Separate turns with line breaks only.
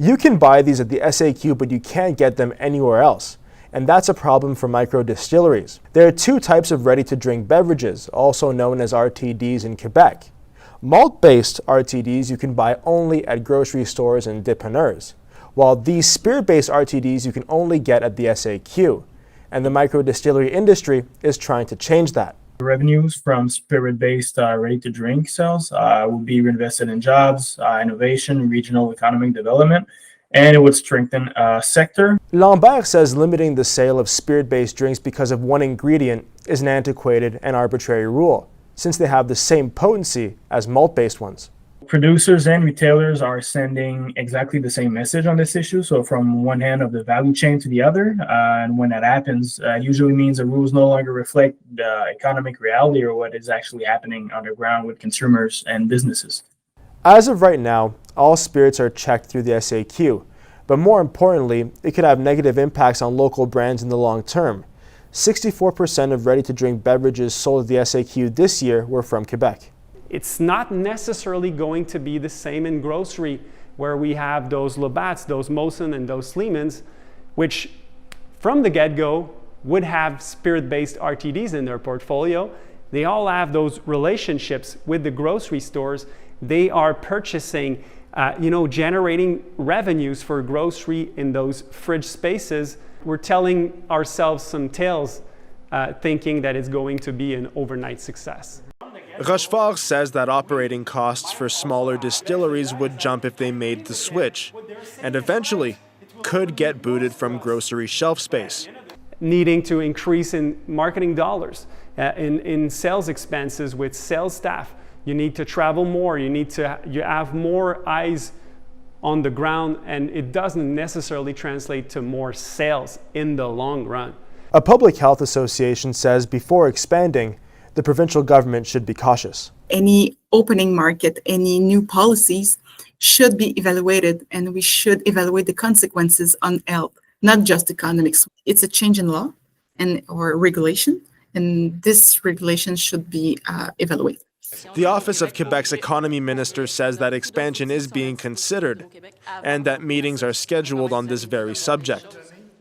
You can buy these at the SAQ, but you can't get them anywhere else. And that's a problem for microdistilleries. There are two types of ready-to-drink beverages, also known as RTDs in Quebec. Malt-based RTDs you can buy only at grocery stores and dépanneurs, while these spirit-based RTDs you can only get at the SAQ. And the microdistillery industry is trying to change that.
Revenues from spirit-based ready-to-drink sales will be reinvested in jobs, innovation, regional economic development, and it would strengthen sector.
Lambert says limiting the sale of spirit-based drinks because of one ingredient is an antiquated and arbitrary rule, since they have the same potency as malt-based ones.
Producers and retailers are sending exactly the same message on this issue. So from one hand of the value chain to the other, and when that happens, it usually means the rules no longer reflect the economic reality or what is actually happening underground with consumers and businesses.
As of right now, all spirits are checked through the SAQ, but more importantly, it could have negative impacts on local brands in the long term. 64% of ready-to-drink beverages sold at the SAQ this year were from Quebec.
It's not necessarily going to be the same in grocery, where we have those Labatt's, those Molson, and those Sleemans, which from the get-go would have spirit-based RTDs in their portfolio. They all have those relationships with the grocery stores. They are purchasing, generating revenues for grocery in those fridge spaces. We're telling ourselves some tales, thinking that it's going to be an overnight success.
Rochefort says that operating costs for smaller distilleries would jump if they made the switch, and eventually could get booted from grocery shelf space.
Needing to increase in marketing dollars, in sales expenses with sales staff. You need to travel more, you have more eyes on the ground, and it doesn't necessarily translate to more sales in the long run.
A public health association says before expanding, the provincial government should be cautious.
Any opening market, any new policies should be evaluated, and we should evaluate the consequences on health, not just economics. It's a change in law or regulation, and this regulation should be evaluated.
The Office of Quebec's Economy Minister says that expansion is being considered and that meetings are scheduled on this very subject.